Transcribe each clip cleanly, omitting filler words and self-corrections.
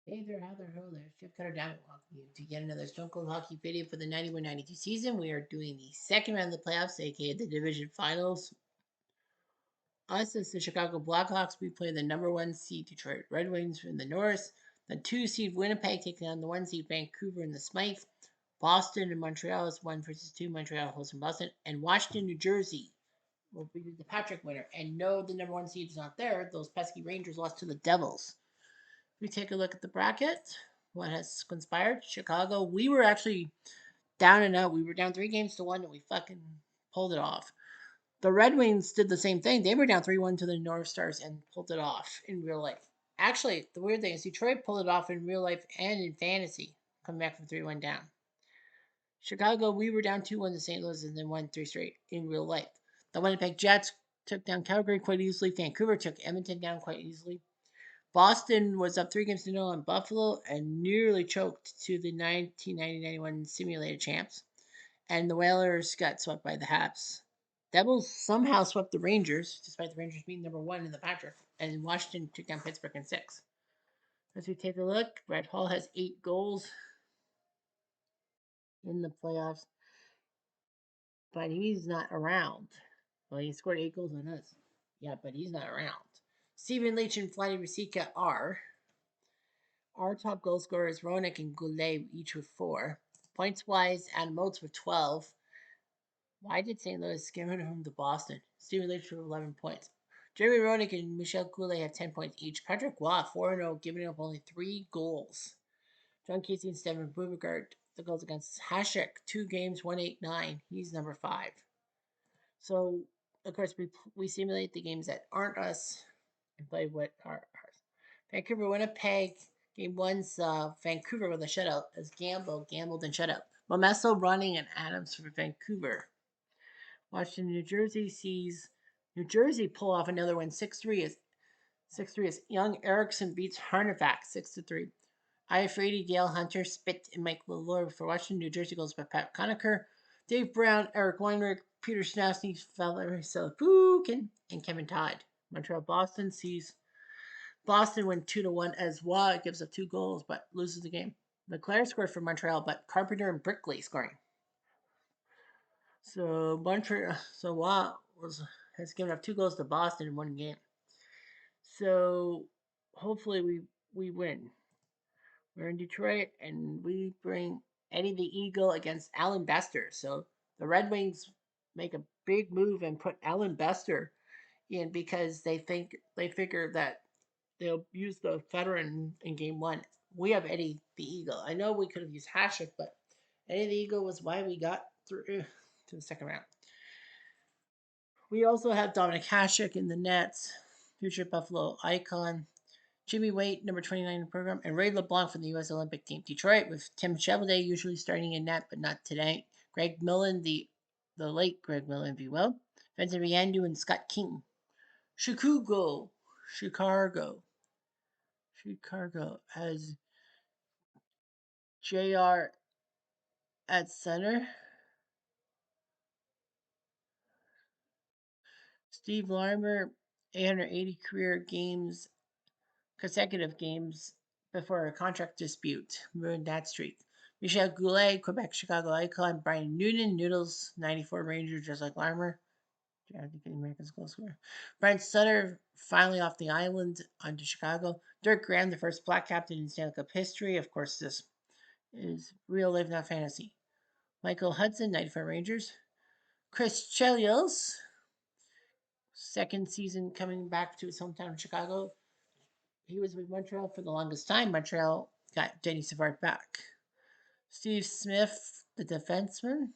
Hey there, how there, hello there. Chip Cutter Diamond welcome you to yet another Stone Cold Hockey video for the 91-92 season. We are doing the second round of the playoffs, aka the division finals. Us as the Chicago Blackhawks, we play the number one seed Detroit Red Wings from the North, the two seed Winnipeg taking on the one seed Vancouver in the Smythe. Boston and Montreal is 1 versus 2. Montreal hosting Boston, and Washington, New Jersey will be the Patrick winner. And no, the number one seed is not there. Those pesky Rangers lost to the Devils. We take a look at the bracket. What has conspired? Chicago. We were actually down and out. We were down 3 games to 1, and we fucking pulled it off. The Red Wings did the same thing. They were down 3-1 to the North Stars and pulled it off in real life. Actually, the weird thing is Detroit pulled it off in real life and in fantasy, coming back from 3-1 down. Chicago, we were down 2-1 to St. Louis and then won 3 straight in real life. The Winnipeg Jets took down Calgary quite easily. Vancouver took Edmonton down quite easily. Boston was up 3 games to 0 on Buffalo and nearly choked to the 1990-91 simulated champs. And the Whalers got swept by the Habs. Devils somehow swept the Rangers, despite the Rangers being number one in the Patrick. And Washington took down Pittsburgh in 6. As we take a look, Brett Hall has 8 goals in the playoffs, but he's not around. Well, he scored 8 goals on us. Yeah, but he's not around. Steven Leach and Vladdy Rasika are. Our top goal scorers, Roenick and Goulet, each with 4. Points wise, Adam Oates with 12. Why did St. Louis give it home to Boston? Steven Leach with 11 points. Jeremy Roenick and Michel Goulet have 10 points each. Patrick Waugh, 4-0, giving up only 3 goals. John Casey and Steven Bubigard, the goals against Hasek, 2 games, 1-8-9. He's number 5. So, of course, we simulate the games that aren't us and play what are ours. Vancouver, Winnipeg, game one's Vancouver with a shutout as gambled and shutout. Momesso, Running, and Adams for Vancouver. Washington, New Jersey sees New Jersey pull off another win, 6-3 as Young Erickson beats Harnavac 6-3. Iafredi, Dale Hunter, Spit, and Mike Lalore for Washington. New Jersey goes by Pat Conacher, Dave Brown, Eric Weinrich, Peter Snasny, Valery Salapukin, and Kevin Todd. Montreal, Boston sees Boston win 2-1 as Waugh gives up 2 goals but loses the game. LeClaire scored for Montreal, but Carpenter and Brickley scoring. So Waugh has given up 2 goals to Boston in 1 game. So hopefully we win. We're in Detroit and we bring Eddie the Eagle against Alan Bester. So the Red Wings make a big move and put Alan Bester in because they figure that they'll use the veteran in game one. We have Eddie the Eagle. I know we could have used Hasek, but Eddie the Eagle was why we got through to the second round. We also have Dominic Hasek in the nets, future Buffalo icon. Jimmy Waite, number 29 in the program, and Ray LeBlanc from the U.S. Olympic team. Detroit with Tim Chevalier usually starting in net, but not today. Greg Millen, the late Greg Millen, if you will. Vincent Riandu and Scott King. Chicago has JR at center. Steve Larmer, 880 consecutive games before a contract dispute ruined that streak. Michel Goulet, Quebec Chicago icon. Brian Noonan, Noodles, 94 Ranger, just like Larmer. I think the Americans goal scorer. Brian Sutter, finally off the island onto Chicago. Dirk Graham, the first black captain in Stanley Cup history. Of course, this is real life, not fantasy. Michael Hudson, 94 Rangers. Chris Chelios, second season coming back to his hometown of Chicago. He was with Montreal for the longest time. Montreal got Denny Savard back. Steve Smith, the defenseman,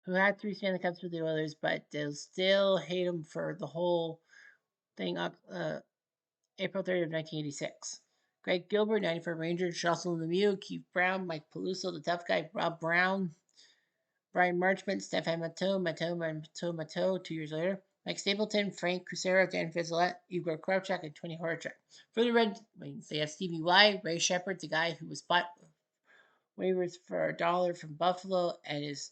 who had 3 Stanley Cups with the Oilers, but they'll still hate him for the whole thing April 30th of 1986. Greg Gilbert, 94 Rangers, Jocelyn Lemieux, Keith Brown, Mike Peluso, the tough guy, Rob Brown, Brian Marchment, Stefan Matteau, 2 years later. Mike Stapleton, Frank Cusero, Dan Vizolette, Igor Kravchuk, and Tony Horacek. For the Red Wings, they have Stevie Y, Ray Shepard, the guy who was bought waivers for $1 from Buffalo, and his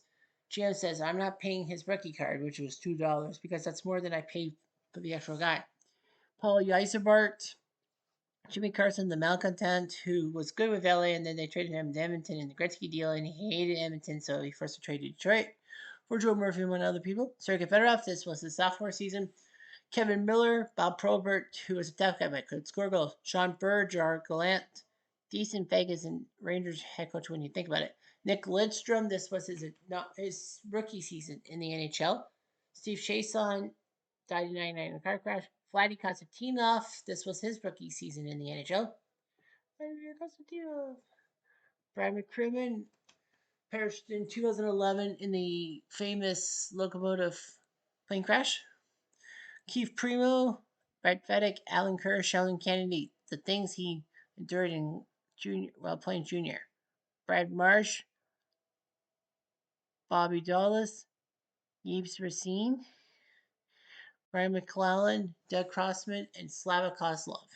GM says, I'm not paying his rookie card, which was $2, because that's more than I paid for the actual guy. Paul Yserbart, Jimmy Carson, the malcontent, who was good with LA, and then they traded him to Edmonton in the Gretzky deal, and he hated Edmonton, so he forced a trade to Detroit for Joe Murphy and one other people. Sergei Fedorov, this was his sophomore season. Kevin Miller, Bob Probert, who was a tough guy but could score goals. Sean Burr, Gerard Gallant, decent Vegas and Rangers head coach when you think about it. Nick Lidstrom, this was his rookie season in the NHL. Steve Chason died in '99 in a car crash. Vladdy Konstantinov, this was his rookie season in the NHL. Vladimir Konstantinov. Brad McCrimmon perished in 2011 in the famous locomotive plane crash. Keith Primo, Brett Fedek, Alan Kerr, Sheldon Kennedy, the things he endured in junior while playing junior. Brad Marsh, Bobby Dawes, Yves Racine, Brian McClellan, Doug Crossman, and Slava Kozlov.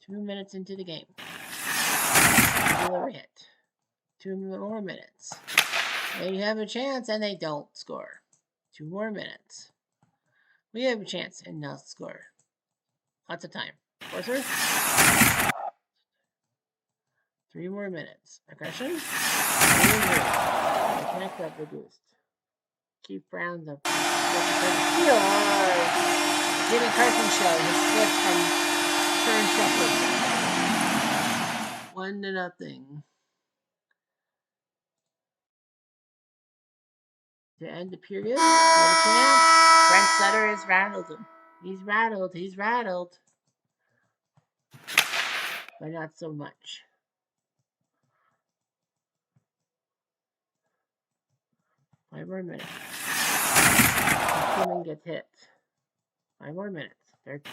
2 minutes into the game. Another hit. 2 more minutes. They have a chance and they don't score. 2 more minutes. We have a chance and not score. Lots of time. Forcer. 3 more minutes. Aggression. Attack got reduced. Keith Brown's up. Jimmy Carson show. His split from Kern Shepherd. 1-0. To end the period. Brent Sutter has rattled him. He's rattled. But not so much. Five more minutes. Swimming gets hit. 5 more minutes. We get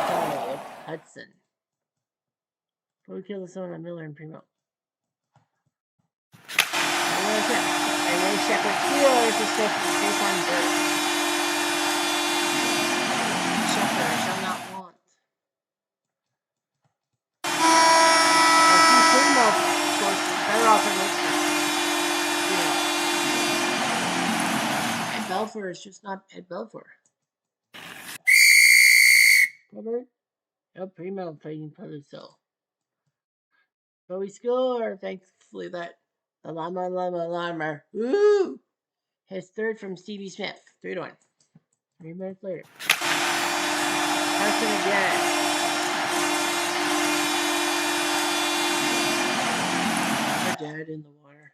terminated. Hudson. Before we kill the zone on Miller and Primo. And then Shepard Steelers is safe on Bird. Shepard, I shall not want. And Primo scores better off than Ed Belfour is just not Ed Belfour. Robert? No, Primo playing Peluso. But we score, thankfully, that the Llama. Woo! His third from Stevie Smith. 3-1. 3 minutes later. Carson again. We're dead in the water.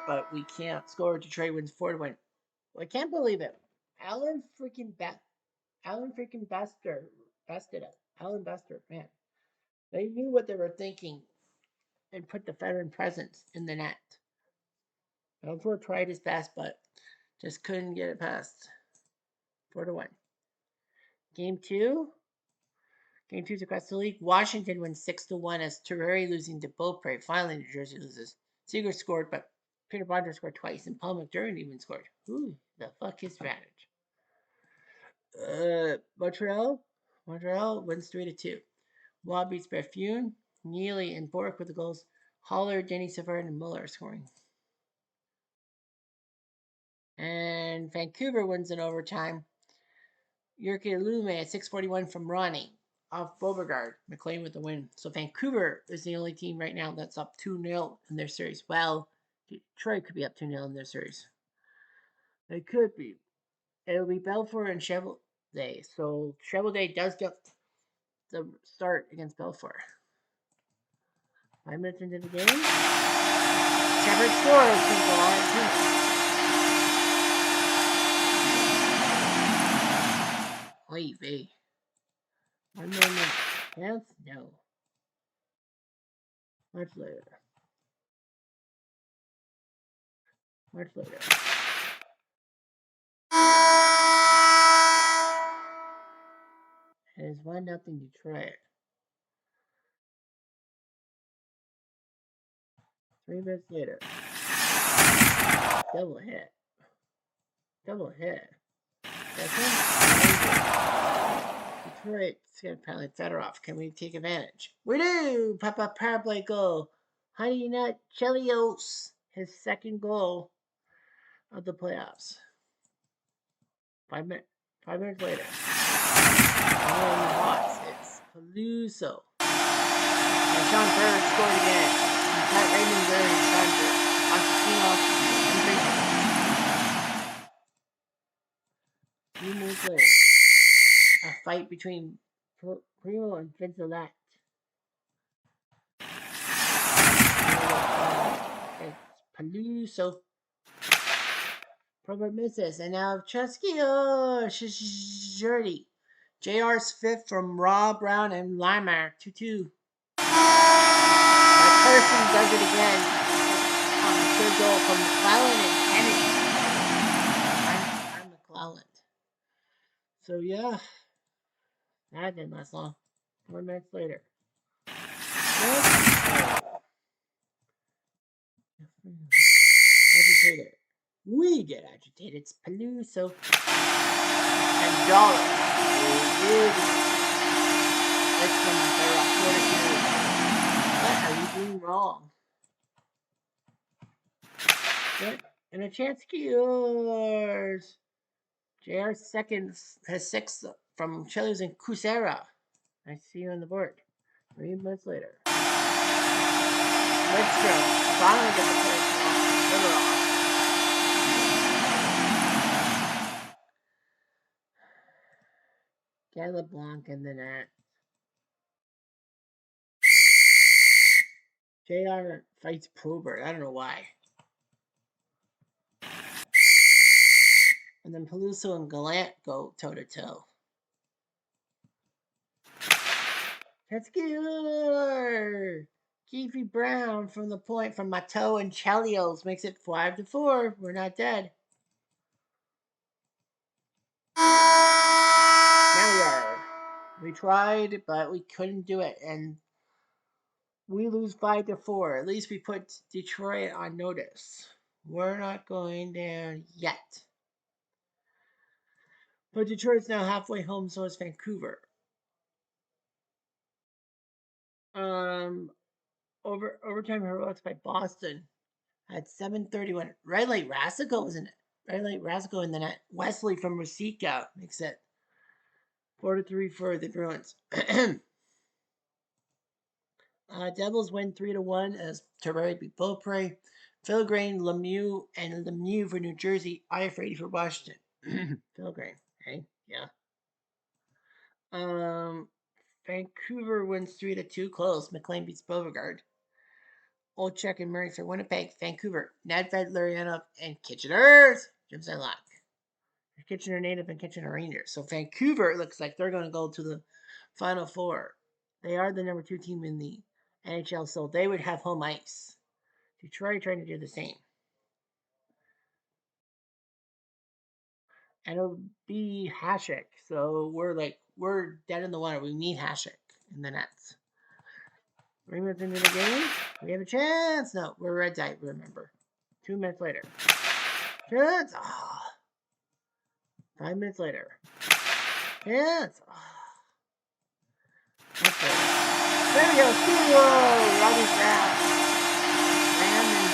But we can't score. Detroit wins 4-1. Well, I can't believe it. Alan Bester bested it. Alan Bester, man. They knew what they were thinking and put the veteran presence in the net. Belfour tried his best, but just couldn't get it past. 4-1. Game 2. Game 2's across the league. Washington wins 6-1 as Terreri losing to Beaupre. Finally, New Jersey loses. Seager scored, but Peter Bondra scored twice, and Paul McDermott even scored. Who the fuck is Radich? Montreal wins 3-2. Waugh beats Berfune, Neely, and Bork with the goals. Haller, Denny Savard, and Muller scoring. And Vancouver wins in overtime. Jyrki Lumme at 6:41 from Ronnie off Beauregard. McLean with the win. So Vancouver is the only team right now that's up 2-0 in their series. Well, Detroit could be up 2-0 in their series. They could be. It'll be Belfour and Cheveldae. So Cheveldae does get the start against Belfour. 5 minutes into the game. Shepard scores from the line. Oy vey. 1 minute. Chance? No. Much later. It is 1-0 Detroit. 3 minutes later. Double hit. Detroit. It's got apparently Fedorov. Can we take advantage? We do! Papa power play goal. Honey Nut Chelios. His second goal of the playoffs. 5 minutes later. And Hawks. It's Peluso. And Sean Bird scored again. Pat Raymond Bird and Sean Bird. A few minutes later. A fight between Primo and Vincelat. It's Peluso. Probert misses. And now Chesky. Oh, Shirty. JR's fifth from Rob Brown and Limar. 2-2. That person does it again. On the third goal from McClellan and Kennedy. I'm McClellan. So, yeah. That didn't last long. 4 minutes later. Agitated. We get agitated. It's Peluso. And Dollar. Let's come better off 42. What are we doing wrong? Good. And a chance yours. JR second has 6 from Chelios and Kusera. I see you on the board. 3 minutes later. Lidstrom finally gets the first one. Get LeBlanc in the net. JR fights Probert. I don't know why. And then Peluso and Gallant go toe-to-toe. Tetsuki! Keefe Brown from the point from Matteau and Chelios makes it 5-4. We're not dead. Now we are. We tried, but we couldn't do it. And we lose 5-4. At least we put Detroit on notice. We're not going down yet. But Detroit's now halfway home, so is Vancouver. Overtime heroics by Boston at 7:31. Red Light Rasico was in it. Red Light Rasico in the net. Wesley from Rosica makes it 4-3 for the Bruins. Devils win 3-1 as Terrell beat Beaupre. Filgrain, Lemieux, and Lemieux for New Jersey. Iafrate for Washington. Filgrain, okay, yeah. Vancouver wins 3-2. Close. McLean beats Beauregard. Olchek and Murray for Winnipeg. Vancouver. Nedved, Lurianov, and Kitchener's. Jim Senlock. Kitchener native and Kitchener Rangers. So Vancouver looks like they're going to go to the Final Four. They are the number 2 team in the NHL, so they would have home ice. Detroit trying to do the same. And it'll be Hasek. So we're dead in the water. We need Hasek in the nets. 3 minutes into the game. We have a chance. No, we're red die, remember. 2 minutes later. Chance. 5 minutes later. Chance. Okay. There we go. Robbie Brown. Brandon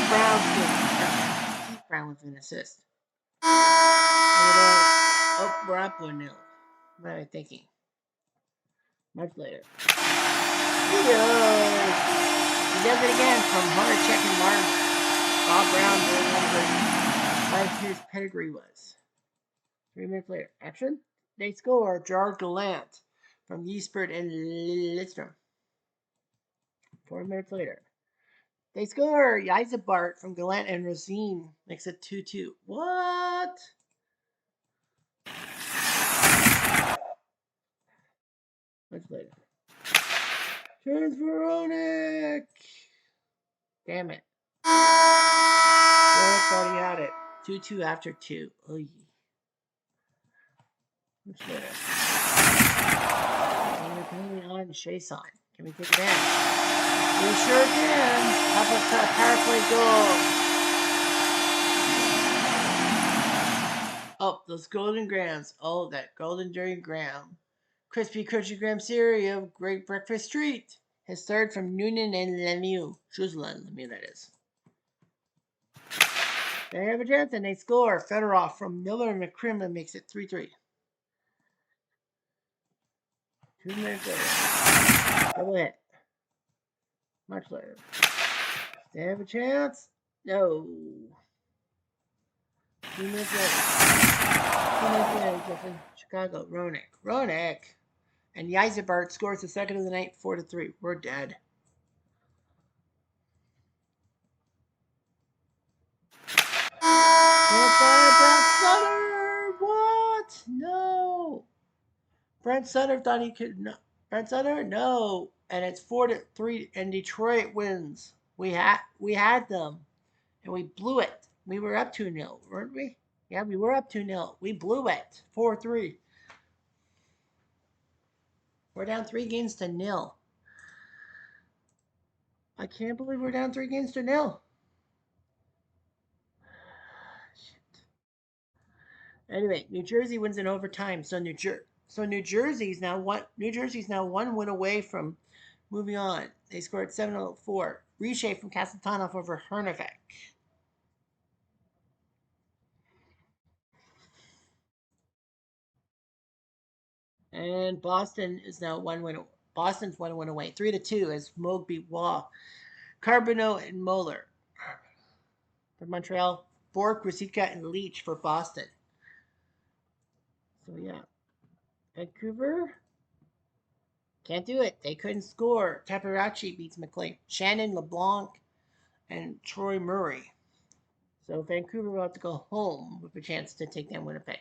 Brown. Keith Brown with an assist. We're up 1-0. What am I thinking? Much later. He does it again from Horacek and Martin. Bob Brown will remember what his pedigree was. 3 minutes later. Action. They score. Gerard Gallant from Yeaspert and Lidstrom. 4 minutes later. They score. Yzabart from Gallant and Rosine makes it 2-2. What? Much later. Turns Veronic. Damn it. Veronic already had it. 2-2 after 2. Oy. Much later. And we're penalty on Chason. Can we take advantage? We sure can. Power play goal. Oh, those golden grams. Oh, that golden dairy graham. Crispy crunchy graham cereal, great breakfast treat. His third from Noonan and Lemieux. Juzlan Lemieux, that is. They have a chance and they score. Fedorov from Miller and McCrimmon makes it 3-3. 2 minutes later. Double hit. Much later. They have a chance? No. 2 minutes later. 2 minutes later, Griffin. Chicago. Roenick. And Yzerberg scores the second of the night, 4-3. We're dead. Brent Sutter! What? No. Brent Sutter thought he could. No. Brent Sutter? No. And it's 4-3, and Detroit wins. We had them, and we blew it. We were up 2-0, weren't we? Yeah, we were up 2-0. We blew it. 4-3. We're down 3-0. I can't believe we're down 3-0. Shit. Anyway, New Jersey wins in overtime, so New Jersey's now one win away from moving on. They scored 7-4. Riche from Kasatonov over Hernavec. And Boston is now one win. Boston's one win away, 3-2 as Moog beat Waugh, Carbonneau and Moeller for Montreal. Bork, Rosica, and Leach for Boston. So yeah, Vancouver can't do it. They couldn't score. Taparachi beats McLean. Shannon, LeBlanc, and Troy Murray. So Vancouver will have to go home with a chance to take down Winnipeg.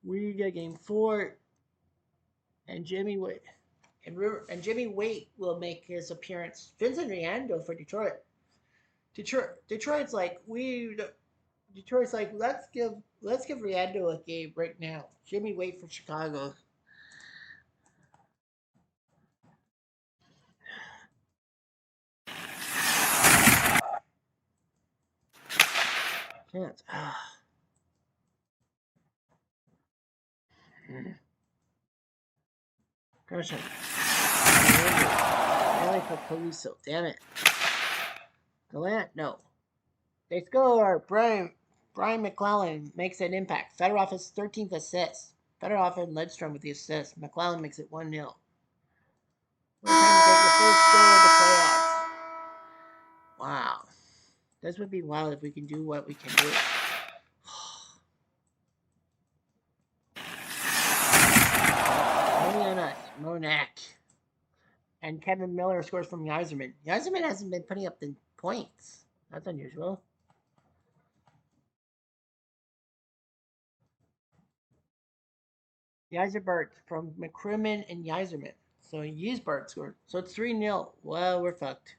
We get game 4, and Jimmy Waite will make his appearance. Vincent Riando for Detroit. Detroit's like let's give Riando a game right now. Jimmy Waite for Chicago. Chance. Crushing. Alley for Caruso. Damn it. Gallant? No. They score. Brian McClellan makes an impact. Fedorov his 13th assist. Fedorov and Ledstrom with the assist. McClellan makes it 1-0. We're trying to get the first goal of the playoffs. Wow. This would be wild if we can do what we can do. Only on us. Monak. And Kevin Miller scores from Yzerman. Yzerman hasn't been putting up the points. That's unusual. Yzerberg from McCrimmon and Yzerman. So Yzerberg scored. So it's 3-0. Well, we're fucked.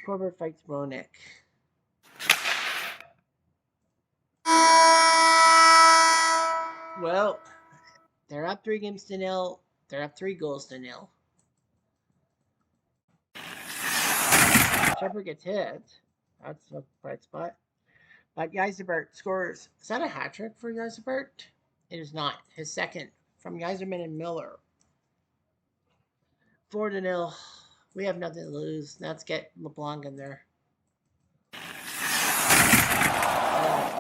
Corbett fights Roenick. Well, they're up 3-0. They're up 3 goals to nil. Shepard gets hit. That's a bright spot. But Yzerberg scores. Is that a hat trick for Yzerberg? It is not. His second from Yzerman and Miller. 4-0. We have nothing to lose. Let's get LeBlanc in there.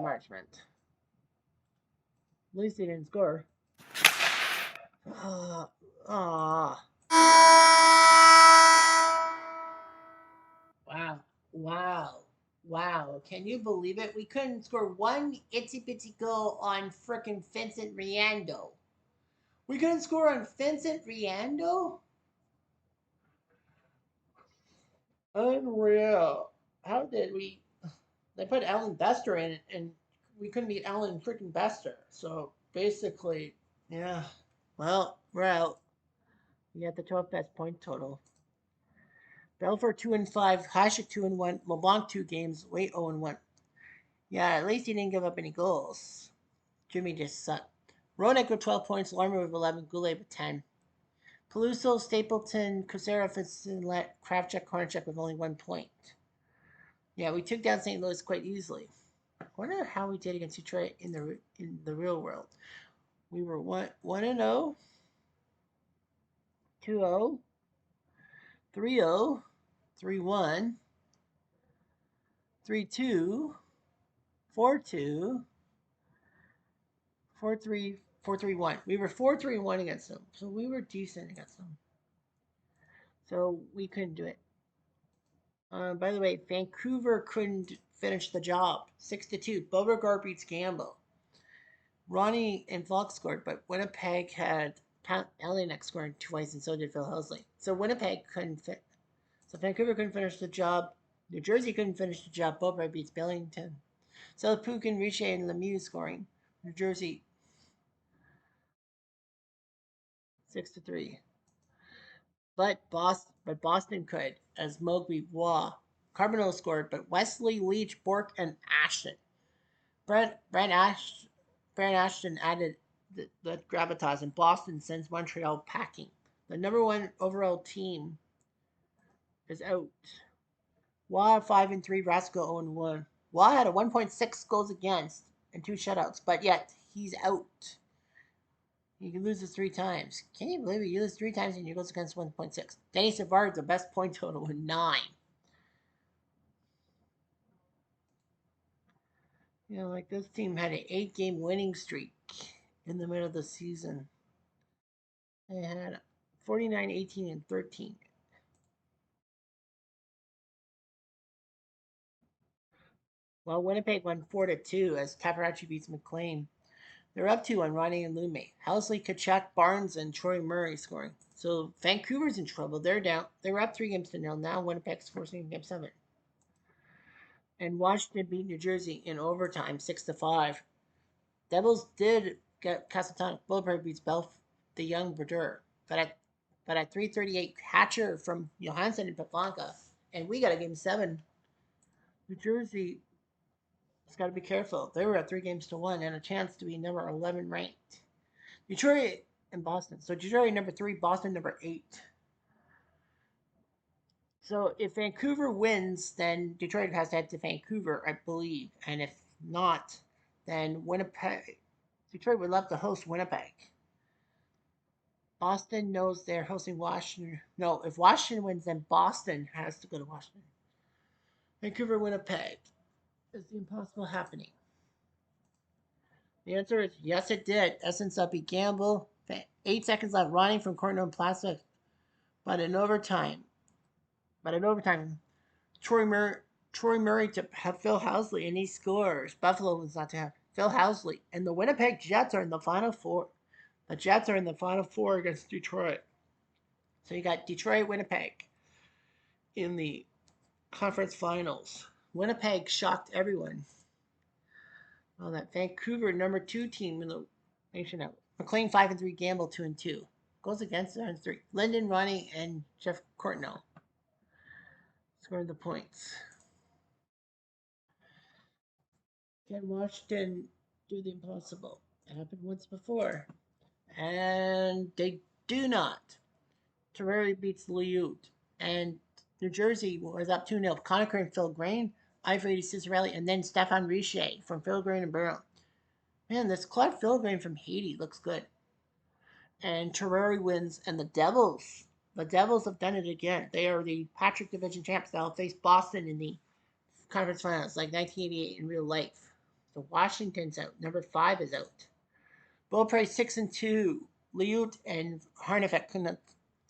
Marchment. At least he didn't score. Wow. Can you believe it? We couldn't score one itsy bitsy goal on frickin' Vincent Riando. We couldn't score on Vincent Riando? Unreal. How did we? They put Alan Bester in it, and we couldn't beat Alan freaking Bester. So basically, yeah. Well, we're out. We got the 12th best point total. Belfort 2-5, Hasek 2-1, LeBlanc 2 games, Wait 0-1. Yeah, at least he didn't give up any goals. Jimmy just sucked. Roenick with 12 points, Larmer with 11, Goulet with 10. Peluso, Stapleton, Kucherov, Kravchuk, Hornachuk with only 1 point. Yeah, we took down St. Louis quite easily. I wonder how we did against Detroit in the real world. We were 1-0, 2-0, 3-0, 3-1, 3-2, 4-2, 4-3, 4-3-1. We were 4-3-1 against them, so we were decent against them. So we couldn't do it. By the way, Vancouver couldn't finish the job. 6-2. Beauregard beats Gamble. Ronnie and Falk scored, but Winnipeg had Alienek scoring twice, and so did Phil Housley. So Winnipeg couldn't fit. So Vancouver couldn't finish the job. New Jersey couldn't finish the job. Beauregard beats Billington. So Pukin, Richer, and Lemieux scoring. New Jersey 6-3. Boston could, as Mowgli Waugh. Carbonell scored, but Wesley, Leach, Bork, and Ashton. Brent Ashton added the gravitas, and Boston sends Montreal packing. The number one overall team is out. Waugh 5-3, Rascal 0-1. Waugh had a 1.6 goals against and 2 shutouts, but yet he's out. He loses 3 times. Can you believe it? You lose 3 times and you goes against 1.6. Denny Savard, the best point total with 9. You know, like this team had an 8-game winning streak in the middle of the season. They had 49, 18, and 13. Well, Winnipeg won 4-2 as Taparachi beats McLean. They're up 2 on Ronnie and Lume. Housley, Kachuk, Barnes, and Troy Murray scoring. So Vancouver's in trouble. They're down. They were up 3-0. Now Winnipeg's forcing game 7. And Washington beat New Jersey in overtime 6-5. Devils did get Castletown. Bulleberg beats Belf, the young Brodeur. But at 3:38, Hatcher from Johansson and Pavanka. And we got a game 7. New Jersey has got to be careful. They were at 3-1 and a chance to be number 11 ranked. Detroit and Boston. So Detroit number 3, Boston number 8. So if Vancouver wins, then Detroit has to head to Vancouver, I believe. And if not, then Detroit would love to host Winnipeg. Boston knows they're hosting Washington. No, if Washington wins, then Boston has to go to Washington. Vancouver, Winnipeg. Is the impossible happening? The answer is yes, it did. Essence up beat Gamble. 8 seconds left. Ronnie from corner and plastic. But in overtime, Troy Murray to have Phil Housley, and he scores. Buffalo was not to have Phil Housley. And the Winnipeg Jets are in the Final Four. The Jets are in the Final Four against Detroit. So you got Detroit, Winnipeg in the conference finals. Winnipeg shocked everyone. Well, that Vancouver number 2 team in the nation out. McLean 5-3, Gamble 2-2. Goes against 3. Linden, Ronnie, and Jeff Courtnall scored the points. Can Washington do the impossible? It happened once before. And they do not. Terrari beats Liute. And New Jersey was up 2-0. Conacher and Phil Grain, Ivory Cicerelli, and then Stefan Richer from Phil Grain and Barrow. Man, this Claude Phil Grain from Haiti looks good. And Terrari wins, and the Devils have done it again. They are the Patrick Division champs. They'll face Boston in the conference finals, like 1988 in real life. So Washington's out. Number 5 is out. Beaupre 6-2. Liute and Harnefet couldn't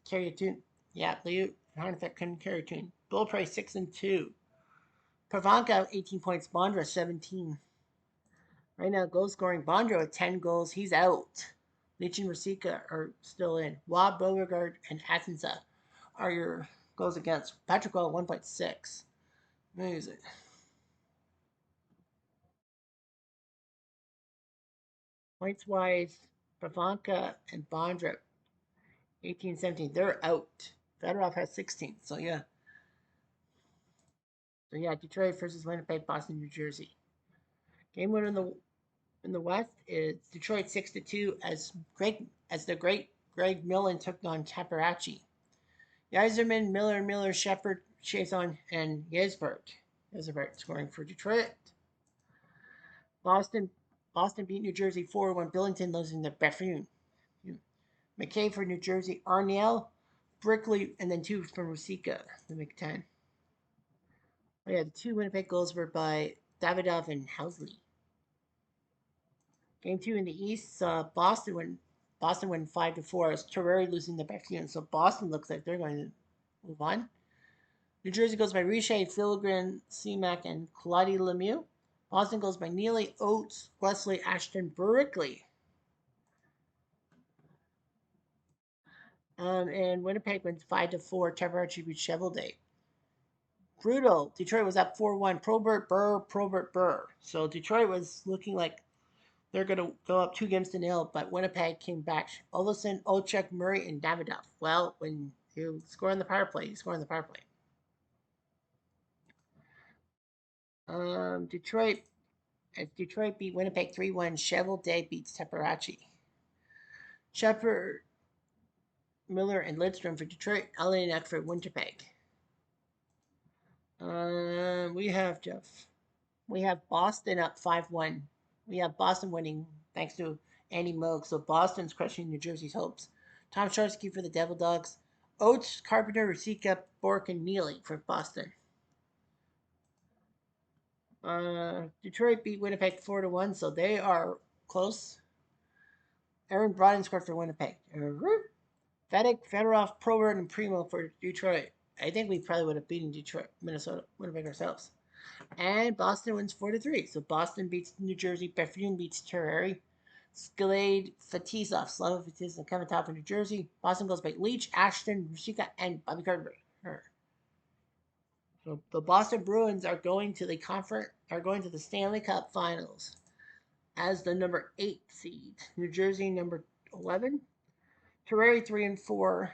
carry a tune. Yeah, Liute and Harnefet couldn't carry a tune. Beaupre 6-2. Pavanka 18 points. Bondra 17. Right now, goal scoring. Bondra with 10 goals. He's out. Leach and Rasika are still in. Waugh, Beauregard, and Atkinsa are your goals against. Patrick Waugh 1.6. Amazing. Points wise, Pavanka and Bondra 18, 17. They're out. Fedorov has 16. So yeah. Detroit versus Winnipeg, Boston, New Jersey. Game winner in the West is Detroit 6-2 as the great Greg Millen took on Taparachi. Yzerman, Miller, Shepard, Chason, and Yesberg scoring for Detroit. Boston Boston beat New Jersey 4-1. Billington losing to Bethune. McKay for New Jersey. Arniel, Brickley, and then two from Rusika, the McTen. Oh, yeah, the two Winnipeg goals were by Davidov and Housley. Game two in the East, Boston win 5-4. As Terrari losing the Bethune, so Boston looks like they're going to move on. New Jersey goes by Riche, Filgren, Seamack, and Claudie Lemieux. Boston goes by Neely, Oates, Wesley, Ashton, Brickley. And Winnipeg wins 5-4. Trevor Archie beat Cheveldae. Brutal. Detroit was up 4-1. Probert, Burr. So Detroit was looking like they're going to go up 2-0, but Winnipeg came back. Olsen, Ochek, Murray, and Davidoff. Well, when you score on the power play, you score on the power play. Detroit beat Winnipeg 3-1. Cheveldae beats Teperachi. Shepard, Miller, and Lidstrom for Detroit. Elliott for Winnipeg. We have Jeff. We have Boston up 5-1. We have Boston winning thanks to Andy Moog. So Boston's crushing New Jersey's hopes. Tom Sharsky for the Devil Dogs. Oates, Carpenter, Rusika, Bork, and Neely for Boston. Detroit beat Winnipeg 4-1, so they are close. Aaron Broden scored for Winnipeg. Fedek, Fedorov, Probert, and Primo for Detroit. I think we probably would have beaten Winnipeg ourselves. And Boston wins 4-3. So Boston beats New Jersey. Bethune beats Terrari. Scalade, Fetisov, Slava Fetisov, and Kevin Todd for New Jersey. Boston goes by Leach, Ashton, Rushika, and Bobby Carter. So the Boston Bruins are going to the Stanley Cup Finals as the number 8 seed. New Jersey number 11. Terrari 3-4.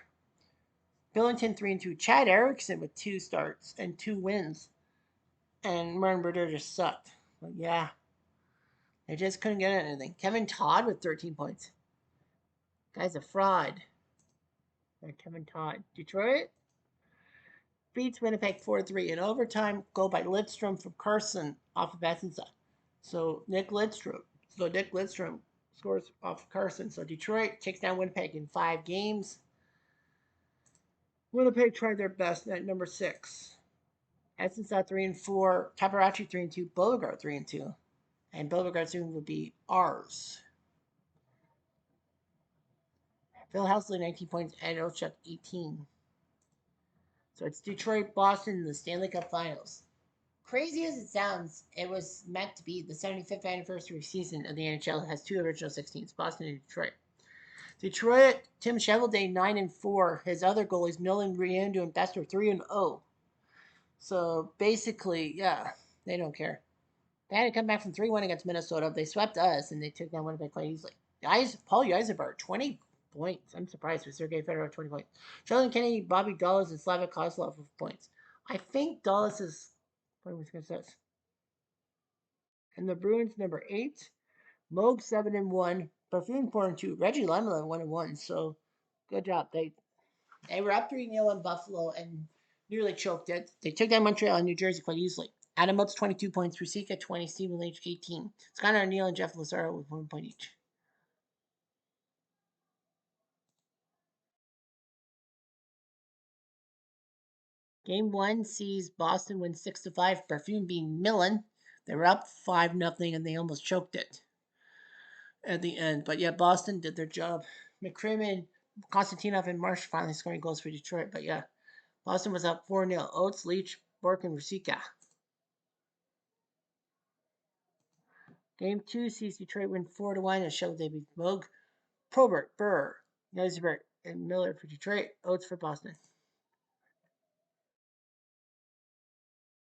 Billington 3-2. Chad Erickson with 2 starts and 2 wins. And Martin Brodeur just sucked. But yeah, they just couldn't get anything. Kevin Todd with 13 points. Guy's a fraud. Kevin Todd. Detroit beats Winnipeg 4-3 in overtime. Goal by Lidstrom from Carson off of Essensa. So Nick Lidstrom scores off Carson. So Detroit takes down Winnipeg in 5 games. Winnipeg tried their best at number 6. Essensa 3-4. Taparachi 3-2. Beauregard 3-2. And Beauregard soon will be ours. Phil Housley 19 points. Ed Ochuk 18. So it's Detroit, Boston in the Stanley Cup Finals. Crazy as it sounds, it was meant to be the 75th anniversary season of the NHL. It has 2 original 16s, Boston and Detroit. Detroit, Tim Cheveldae 9-4. His other goalies, Nolan Riendeau and Bester 3-0. So basically, yeah, they don't care. They had to come back from 3-1 against Minnesota. They swept us and they took down Winnipeg quite easily. Paul Yzerberg, 20 points. I'm surprised with Sergei Fedorov, 20 points. Sheldon Kennedy, Bobby Dallas, and Slavik Kozlov with points. I think Dallas is. What was going to say? And the Bruins, number 8. Moog 7-1. Bethune 4-2. Reggie Lemelin 1-1. So good job. They were up 3-0 in Buffalo and nearly choked it. They took down Montreal and New Jersey quite easily. Adam Oates 22 points. Rusika 20. Stephen Leach 18. Scott Arniel and Jeff Lazaro with 1 point each. Game 1 sees Boston win 6-5. Bethune being Millen. They were up 5-0 and they almost choked it at the end. But yeah, Boston did their job. McCrimmon, Konstantinov, and Marsh finally scoring goals for Detroit. But yeah, Boston was up 4-0. Oates, Leach, Bork, and Rusika. Game 2 sees Detroit win 4-1 and show they beat Moog, Probert, Burr, Nosebert, and Miller for Detroit. Oates for Boston.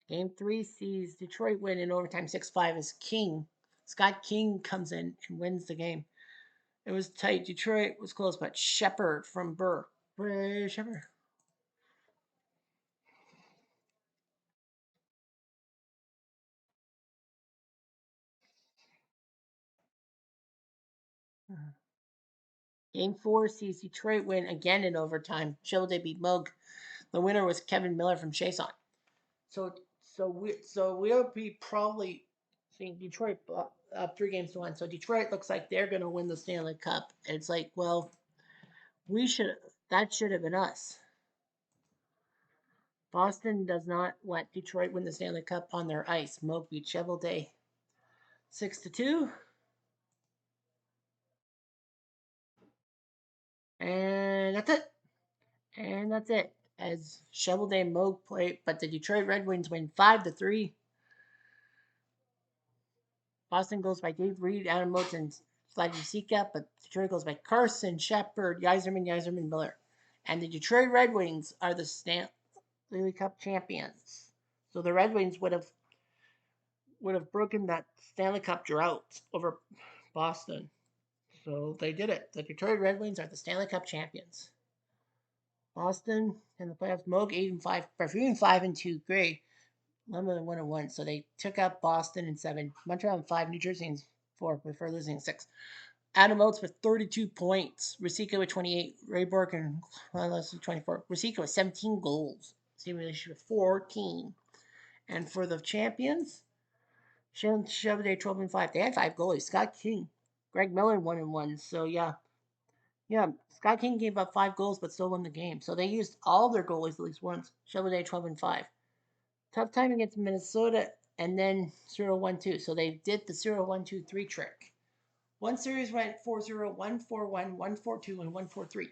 Game 3 sees Detroit win in overtime 6-5 as Scott King comes in and wins the game. It was tight. Detroit was close, but Shepard from Burr. Shepard. Game 4 sees Detroit win again in overtime. Cheveldae beat Moog. The winner was Kevin Miller from Chason. So we'll be probably seeing Detroit up 3 games to 1. So Detroit looks like they're going to win the Stanley Cup. It's like, well, that should have been us. Boston does not let Detroit win the Stanley Cup on their ice. Moog beat Cheveldae 6-2. And that's it. And that's it. As Cheveldae and Moog play, but the Detroit Red Wings win 5-3. Boston goes by Dave Reed, Adam Moats, and Vladimir Sika, but Detroit goes by Carson, Shepard, Yzerman, Miller. And the Detroit Red Wings are the Stanley Cup champions. So the Red Wings would have broken that Stanley Cup drought over Boston. So they did it. The Detroit Red Wings are the Stanley Cup champions. Boston in the playoffs, Moog 8-5, Perfume 5-2, Gray 11-1. So they took out Boston in 7, Montreal in 5, New Jersey in 4 before losing 6. Adam Oates with 32 points, Rasika with 28, Ray Bork and with 24. Rasika with 17 goals, Simulation with 14. And for the champions, Cheveldae 12-5. They had 5 goalies. Scott King, Greg Miller 1-1. So yeah. Scott King gave up 5 goals but still won the game. So they used all their goalies at least once. Cheveldae 12-5. Tough time against Minnesota and then 0-1-2. So they did the 0-1-2-3 trick. One series went 4-0, 1-4-1, 1-4-2, and 1-4-3.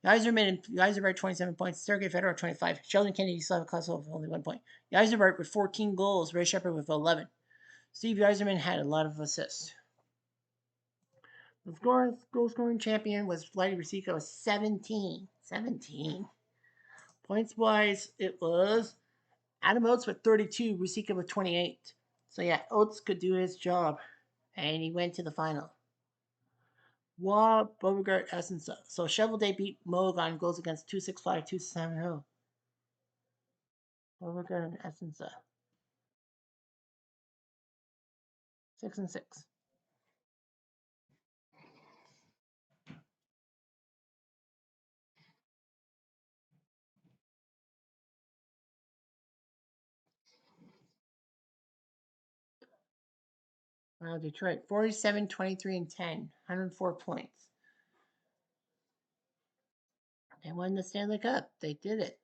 Yzerman 27 points, Sergei Fedorov 25, Sheldon Kennedy, Slav Kosov with only 1 point. Yzerman with 14 goals, Ray Shepard with 11. Steve Yzerman had a lot of assists. The goal scoring champion was Vladimir Sika with 17. 17. Points wise, it was Adam Oates with 32, Rusika with 28. So yeah, Oates could do his job, and he went to the final. Wa Beauregard Essensa. So Cheveldae beat Moog on goals against 265, 270. Beauregard and Essensa. 6-6. Wow, Detroit 47, 23, and 10. 104 points. They won the Stanley Cup. They did it.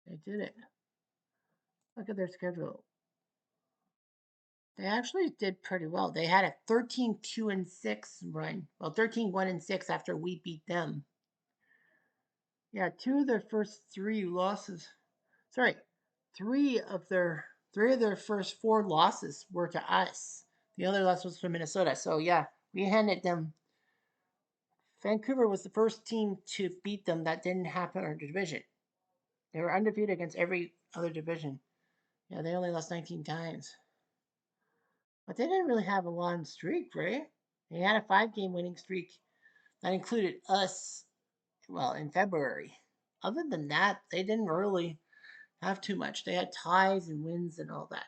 They did it. Look at their schedule. They actually did pretty well. They had a 13-2-6 run. Well, 13-1-6 after we beat them. Yeah, 2 of their first 3 losses. Sorry, 3 of their first 4 losses were to us. The other loss was from Minnesota. So yeah, we handed them. Vancouver was the first team to beat them. That didn't happen in our division. They were undefeated against every other division. Yeah, they only lost 19 times. But they didn't really have a long streak, right? They had a 5-game winning streak that included us, well, in February. Other than that, they didn't really have too much. They had ties and wins and all that.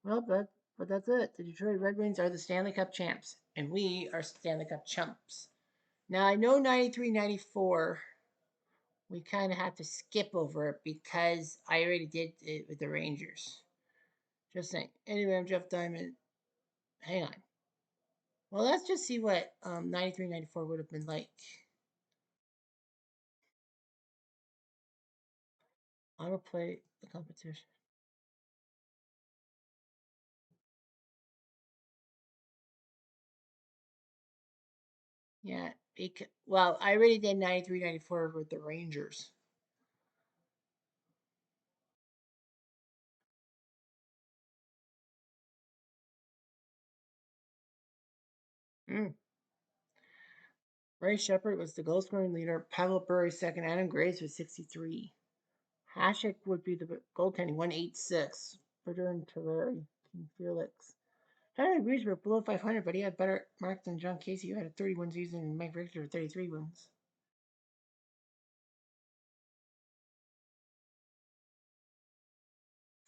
Well, but that's it. The Detroit Red Wings are the Stanley Cup champs, and we are Stanley Cup chumps. Now, I know 93-94, we kind of had to skip over it because I already did it with the Rangers. Just saying. Anyway, I'm Jeff Diamond. Hang on. Well, let's just see what 93-94 would have been like. Autoplay the competition. Yeah, well, I already did 93-94 with the Rangers. Mm. Ray Shepard was the goal scoring leader. Pavel Bure second. Adam Graves with 63. Hasek would be the goaltending, 186. Bertrand Taveri, King Felix. Henry Reeves were below 500, but he had better marks than John Casey, who had a 31 season, and Mike Richter, 33 wins.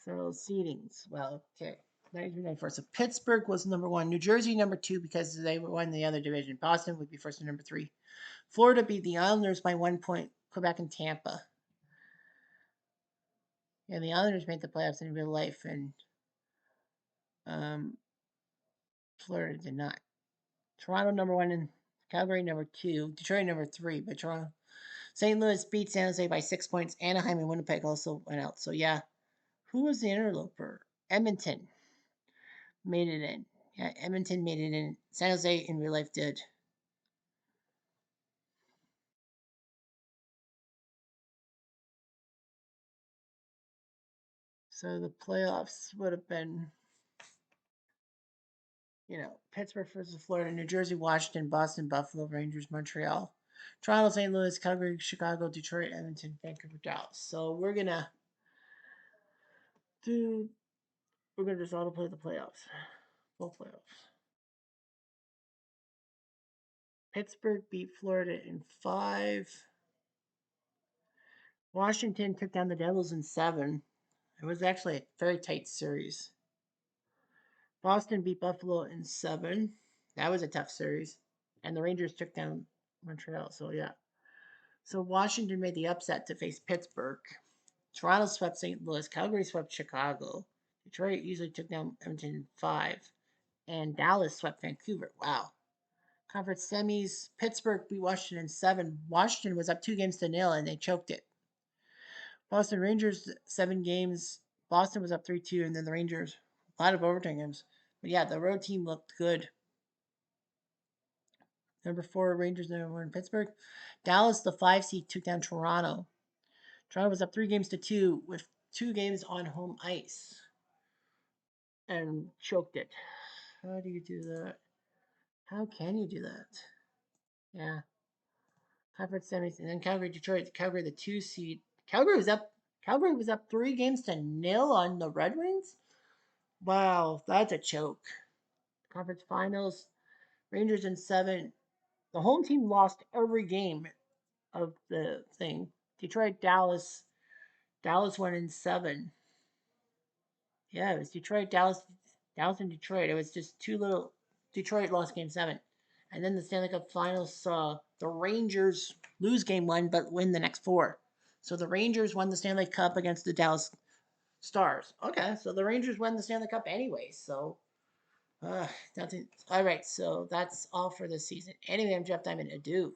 So seedings. Well, okay. 93-94. So Pittsburgh was number 1. New Jersey number 2 because they won the other division. Boston would be first and number 3. Florida beat the Islanders by 1 point. Quebec and Tampa. And the Islanders made the playoffs in real life, and Um, Florida did not. Toronto number one and Calgary number two. Detroit number three. But Toronto, St. Louis beat San Jose by 6 points. Anaheim and Winnipeg also went out. So yeah, who was the interloper? Edmonton made it in. Yeah, Edmonton made it in. San Jose in real life did. So the playoffs would have been, Pittsburgh versus Florida, New Jersey, Washington, Boston, Buffalo, Rangers, Montreal, Toronto, St. Louis, Calgary, Chicago, Detroit, Edmonton, Vancouver, Dallas. So do we're gonna just autoplay the playoffs, full playoffs. Pittsburgh beat Florida in 5. Washington took down the Devils in 7. It was actually a very tight series. Boston beat Buffalo in 7. That was a tough series. And the Rangers took down Montreal. So, yeah. So, Washington made the upset to face Pittsburgh. Toronto swept St. Louis. Calgary swept Chicago. Detroit usually took down Edmonton in 5. And Dallas swept Vancouver. Wow. Conference semis. Pittsburgh beat Washington in 7. Washington was up 2 games to 0 and they choked it. Boston Rangers 7 games. Boston was up 3-2, and then the Rangers a lot of overtime games. But yeah, the road team looked good. Number 4 Rangers number 1 Pittsburgh. Dallas, the 5 seed, took down Toronto. Toronto was up 3 games to 2 with 2 games on home ice and choked it. How do you do that? How can you do that? Yeah. Conference semis, and then Calgary, Detroit. Calgary, the 2 seed. Calgary was up. Calgary was up 3 games to 0 on the Red Wings. Wow, that's a choke. Conference finals. Rangers in 7. The home team lost every game of the thing. Detroit, Dallas. Dallas won in 7. Yeah, it was Detroit, Dallas, Dallas, and Detroit. It was just too little. Detroit lost game 7. And then the Stanley Cup finals saw the Rangers lose game 1 but win the next 4. So the Rangers won the Stanley Cup against the Dallas Stars. Okay, so the Rangers won the Stanley Cup anyway. So nothing. All right, so that's all for this season. Anyway, I'm Jeff Diamond. Adieu.